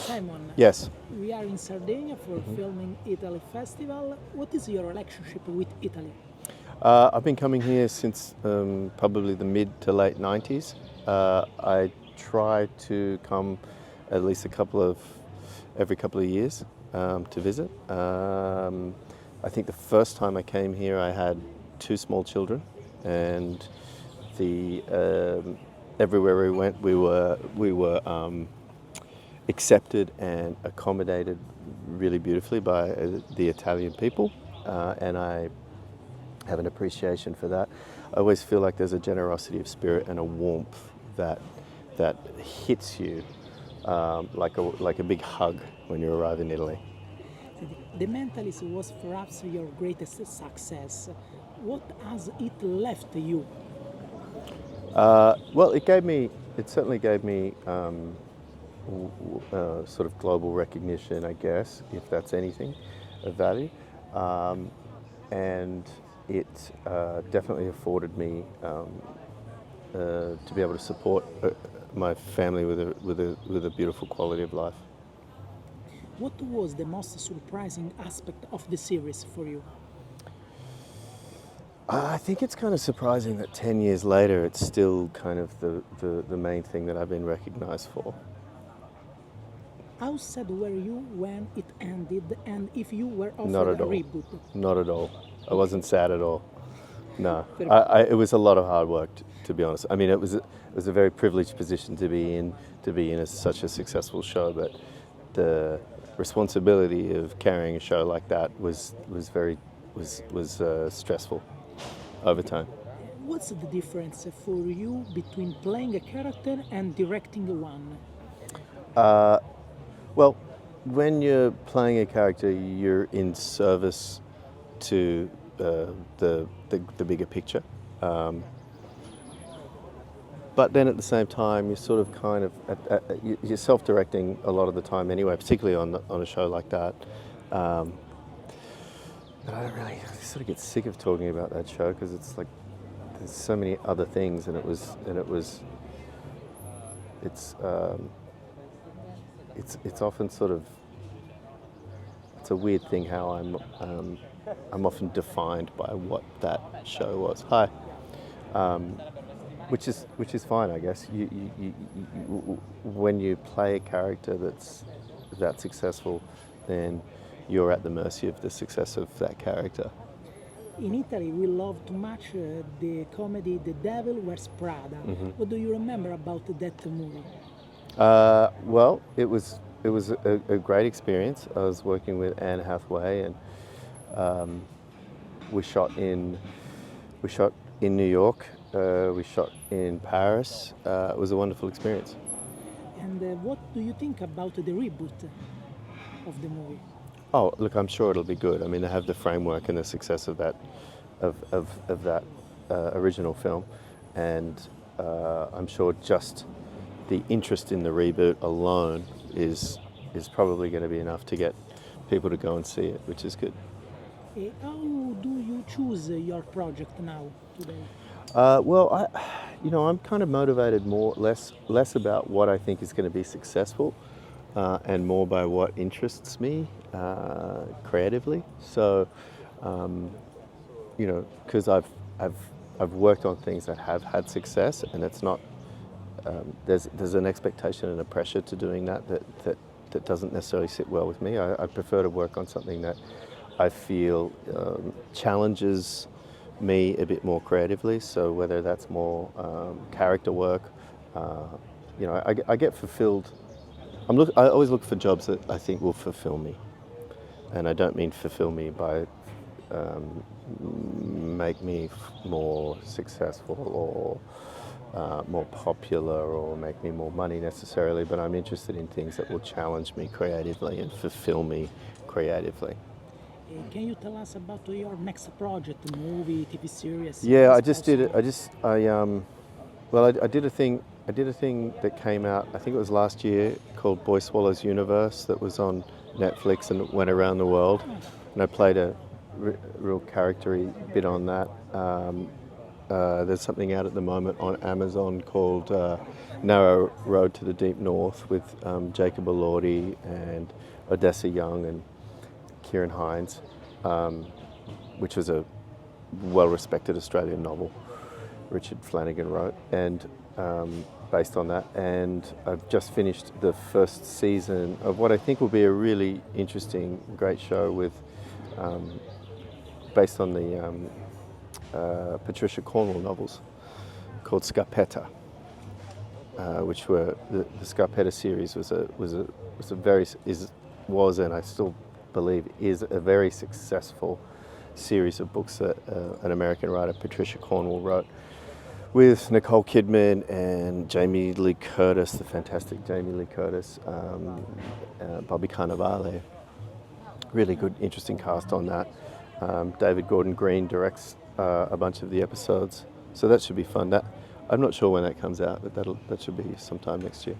Simon, Yes. we are in Sardinia for filming Italy Festival. What is your relationship with Italy? I've been coming here since probably the mid to late 90s. I try to come at least every couple of years to visit. I think the first time I came here, I had two small children, and the everywhere we went, we were accepted and accommodated really beautifully by the Italian people, and I have an appreciation for that. I always feel like there's a generosity of spirit and a warmth that hits you like a big hug when you arrive in Italy. The Mentalist was perhaps your greatest success. What has it left you? Well, it certainly gave me sort of global recognition, I guess, if that's anything of value. And it definitely afforded me to be able to support my family with a beautiful quality of life. What was the most surprising aspect of the series for you? I think it's kind of surprising that 10 years later it's still kind of the main thing that I've been recognized for. How sad were you when it ended and if you were Not offered at a all. reboot? Not at all. I wasn't Okay. sad at all. No, Perfect. it was a lot of hard work, to be honest. I mean, it was a very privileged position to be in such a successful show, but the responsibility of carrying a show like that was stressful over time. What's the difference for you between playing a character and directing one? Well, when you're playing a character, you're in service to the bigger picture. But then at the same time, you're sort of kind of you're self-directing a lot of the time anyway, particularly on a show like that. But I sort of get sick of talking about that show because it's like there's so many other things, and it's it's often sort of it's a weird thing how I'm often defined by what that show was. Hi. Which is fine, I guess. When you play a character that's that successful, then you're at the mercy of the success of that character. In Italy, we love to match the comedy The Devil Wears Prada. What do you remember about that movie? Well, it was a great experience. I was working with Anne Hathaway, and we shot in we shot in New York. We shot in Paris. It was a wonderful experience. And what do you think about the reboot of the movie? Oh, look, I'm sure it'll be good. I mean, they have the framework and the success of of that original film, and I'm sure just the interest in the reboot alone is probably going to be enough to get people to go and see it, which is good. How do you choose your project now, today? Well, I'm kind of motivated less about what I think is going to be successful, and more by what interests me creatively. So, because I've worked on things that have had success, and it's not there's an expectation and a pressure to doing that doesn't necessarily sit well with me. I prefer to work on something that I feel challenges me a bit more creatively. So whether that's more character work, I get fulfilled. I always look for jobs that I think will fulfill me, and I don't mean fulfill me by make me more successful or more popular or make me more money necessarily, but I'm interested in things that will challenge me creatively and fulfill me creatively. Can you tell us about your next project, movie, TV series? Yeah, if I it's just did it. possible? I did a thing. I did a thing that came out. I think it was last year, called Boy Swallows Universe, that was on Netflix and it went around the world. And I played a real charactery bit on that. there's something out at the moment on Amazon called Narrow Road to the Deep North with Jacob Elordi and Odessa Young and Kieran Hines, which was a well-respected Australian novel Richard Flanagan wrote, and based on that. And I've just finished the first season of what I think will be a really interesting, great show with, based on the Patricia Cornwell novels called Scarpetta, which were the Scarpetta series was a very and I still believe is a very successful series of books that an American writer, Patricia Cornwell, wrote with Nicole Kidman and Jamie Lee Curtis, the fantastic Jamie Lee Curtis, Bobby Cannavale. Really good, interesting cast on that. David Gordon Green directs a bunch of the episodes, so that should be fun. I'm not sure when that comes out, but that should be sometime next year.